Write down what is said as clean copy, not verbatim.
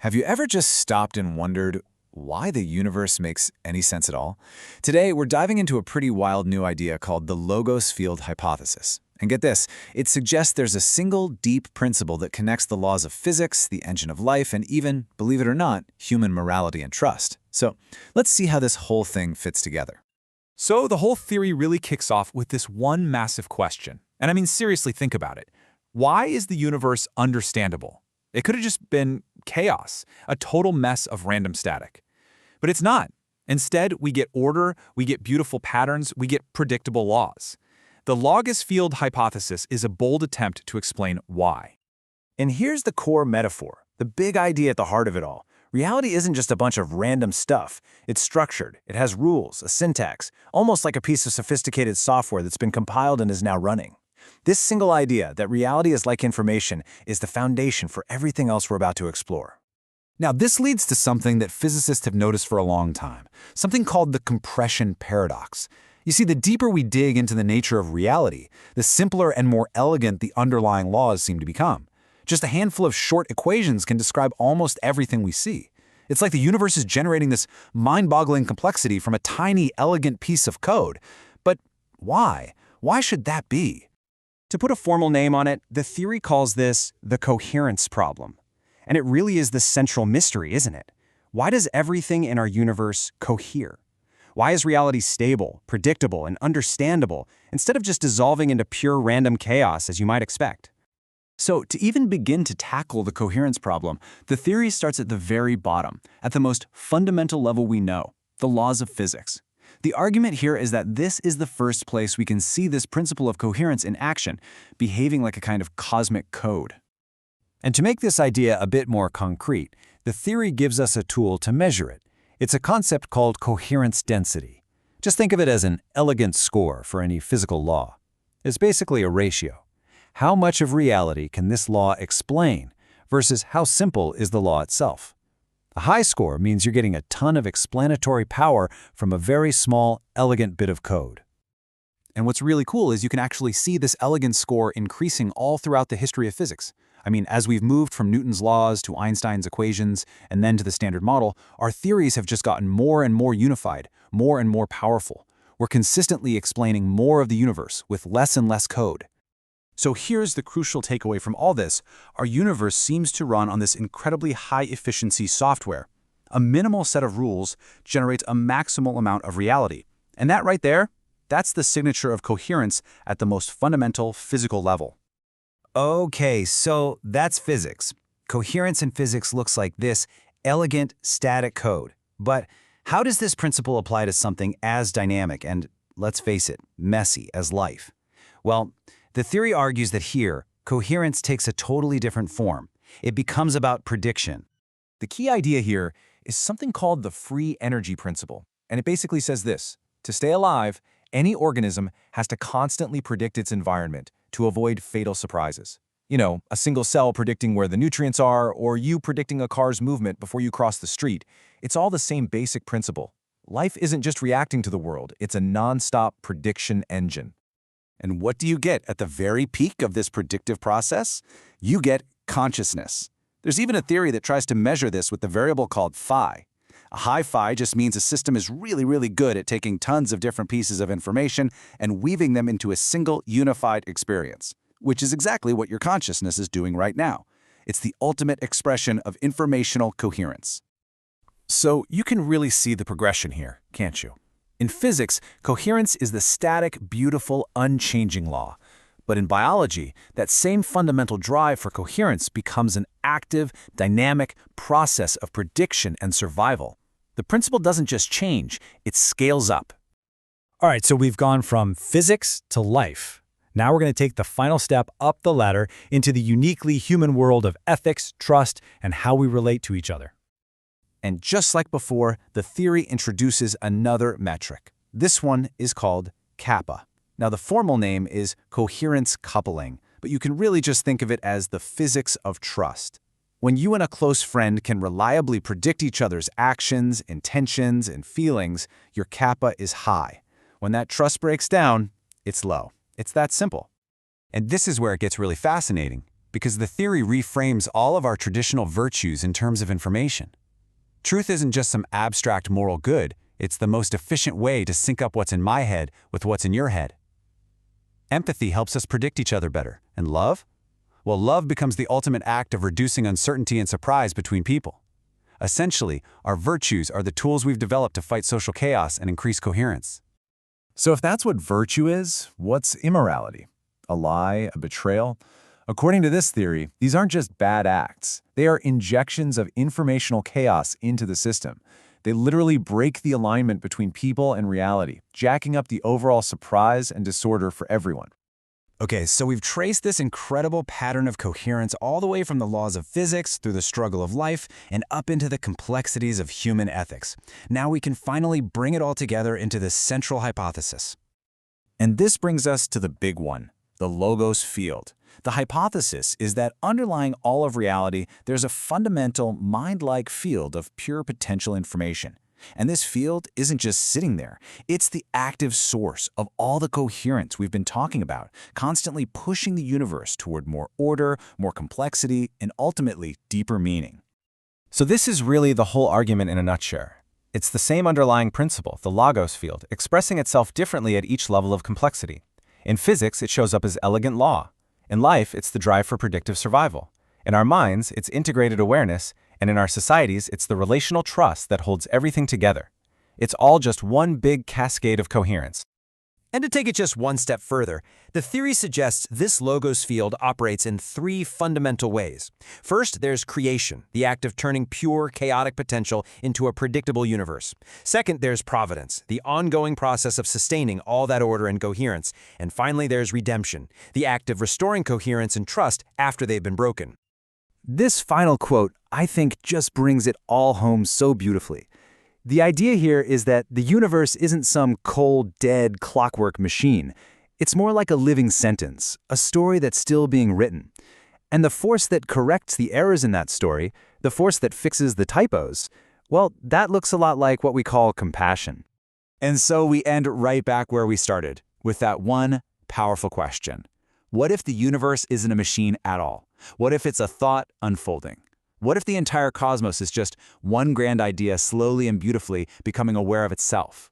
Have you ever just stopped and wondered why the universe makes any sense at all? Today, we're diving into a pretty wild new idea called the Logos field hypothesis. And get this, it suggests there's a single deep principle that connects the laws of physics, the engine of life, and even, believe it or not, human morality and trust. So let's see how this whole thing fits together. So the whole theory really kicks off with this one massive question. And I mean, seriously, think about it. Why is the universe understandable? It could have just been chaos, a total mess of random static. But it's not. Instead, we get order, we get beautiful patterns, we get predictable laws. The Logos field hypothesis is a bold attempt to explain why. And here's the core metaphor, the big idea at the heart of it all. Reality isn't just a bunch of random stuff. It's structured. It has rules, a syntax, almost like a piece of sophisticated software that's been compiled and is now running. This single idea that reality is like information is the foundation for everything else we're about to explore. Now, this leads to something that physicists have noticed for a long time, something called the compression paradox. You see, the deeper we dig into the nature of reality, the simpler and more elegant the underlying laws seem to become. Just a handful of short equations can describe almost everything we see. It's like the universe is generating this mind-boggling complexity from a tiny, elegant piece of code. But why? Why should that be? To put a formal name on it, the theory calls this the coherence problem. And it really is the central mystery, isn't it? Why does everything in our universe cohere? Why is reality stable, predictable, and understandable instead of just dissolving into pure random chaos as you might expect? So, to even begin to tackle the coherence problem, the theory starts at the very bottom, at the most fundamental level we know, the laws of physics. The argument here is that this is the first place we can see this principle of coherence in action, behaving like a kind of cosmic code. And to make this idea a bit more concrete, the theory gives us a tool to measure it. It's a concept called coherence density. Just think of it as an elegant score for any physical law. It's basically a ratio. How much of reality can this law explain versus how simple is the law itself? A high score means you're getting a ton of explanatory power from a very small, elegant bit of code. And what's really cool is you can actually see this elegant score increasing all throughout the history of physics. I mean, as we've moved from Newton's laws to Einstein's equations and then to the Standard Model, our theories have just gotten more and more unified, more and more powerful. We're consistently explaining more of the universe with less and less code. So here's the crucial takeaway from all this. Our universe seems to run on this incredibly high-efficiency software. A minimal set of rules generates a maximal amount of reality. And that right there, that's the signature of coherence at the most fundamental physical level. Okay, so that's physics. Coherence in physics looks like this elegant, static code. But how does this principle apply to something as dynamic and, let's face it, messy as life? Well, the theory argues that here, coherence takes a totally different form. It becomes about prediction. The key idea here is something called the free energy principle. And it basically says this: to stay alive, any organism has to constantly predict its environment to avoid fatal surprises. You know, a single cell predicting where the nutrients are, or you predicting a car's movement before you cross the street. It's all the same basic principle. Life isn't just reacting to the world, it's a non-stop prediction engine. And what do you get at the very peak of this predictive process? You get consciousness. There's even a theory that tries to measure this with the variable called phi. A high phi just means a system is really good at taking tons of different pieces of information and weaving them into a single unified experience, which is exactly what your consciousness is doing right now. It's the ultimate expression of informational coherence. So you can really see the progression here, can't you? In physics, coherence is the static, beautiful, unchanging law. But in biology, that same fundamental drive for coherence becomes an active, dynamic process of prediction and survival. The principle doesn't just change, it scales up. All right, so we've gone from physics to life. Now we're going to take the final step up the ladder into the uniquely human world of ethics, trust, and how we relate to each other. And just like before, the theory introduces another metric. This one is called kappa. Now, the formal name is coherence coupling, but you can really just think of it as the physics of trust. When you and a close friend can reliably predict each other's actions, intentions, and feelings, your kappa is high. When that trust breaks down, it's low. It's that simple. And this is where it gets really fascinating. because the theory reframes all of our traditional virtues in terms of information. Truth isn't just some abstract moral good, it's the most efficient way to sync up what's in my head with what's in your head. Empathy helps us predict each other better. And love? Well, love becomes the ultimate act of reducing uncertainty and surprise between people. Essentially, our virtues are the tools we've developed to fight social chaos and increase coherence. So if that's what virtue is, what's immorality? A lie, a betrayal? According to this theory, these aren't just bad acts. They are injections of informational chaos into the system. They literally break the alignment between people and reality, jacking up the overall surprise and disorder for everyone. Okay, so we've traced this incredible pattern of coherence all the way from the laws of physics through the struggle of life and up into the complexities of human ethics. Now we can finally bring it all together into this central hypothesis. And this brings us to the big one, the logos field. The hypothesis is that underlying all of reality, there's a fundamental mind-like field of pure potential information. And this field isn't just sitting there. It's the active source of all the coherence we've been talking about, constantly pushing the universe toward more order, more complexity, and ultimately deeper meaning. So this is really the whole argument in a nutshell. It's the same underlying principle, the logos field, expressing itself differently at each level of complexity. In physics, it shows up as elegant law. In life, it's the drive for predictive survival. In our minds, it's integrated awareness, and in our societies, it's the relational trust that holds everything together. It's all just one big cascade of coherence. And to take it just one step further, the theory suggests this logos field operates in three fundamental ways. First, there's creation, the act of turning pure, chaotic potential into a predictable universe. Second, there's providence, the ongoing process of sustaining all that order and coherence. And finally, there's redemption, the act of restoring coherence and trust after they've been broken. This final quote, I think, just brings it all home so beautifully. The idea here is that the universe isn't some cold, dead clockwork machine. It's more like a living sentence, a story that's still being written. And the force that corrects the errors in that story, the force that fixes the typos, well, that looks a lot like what we call compassion. And so we end right back where we started, with that one powerful question. What if the universe isn't a machine at all? What if it's a thought unfolding? What if the entire cosmos is just one grand idea slowly and beautifully becoming aware of itself?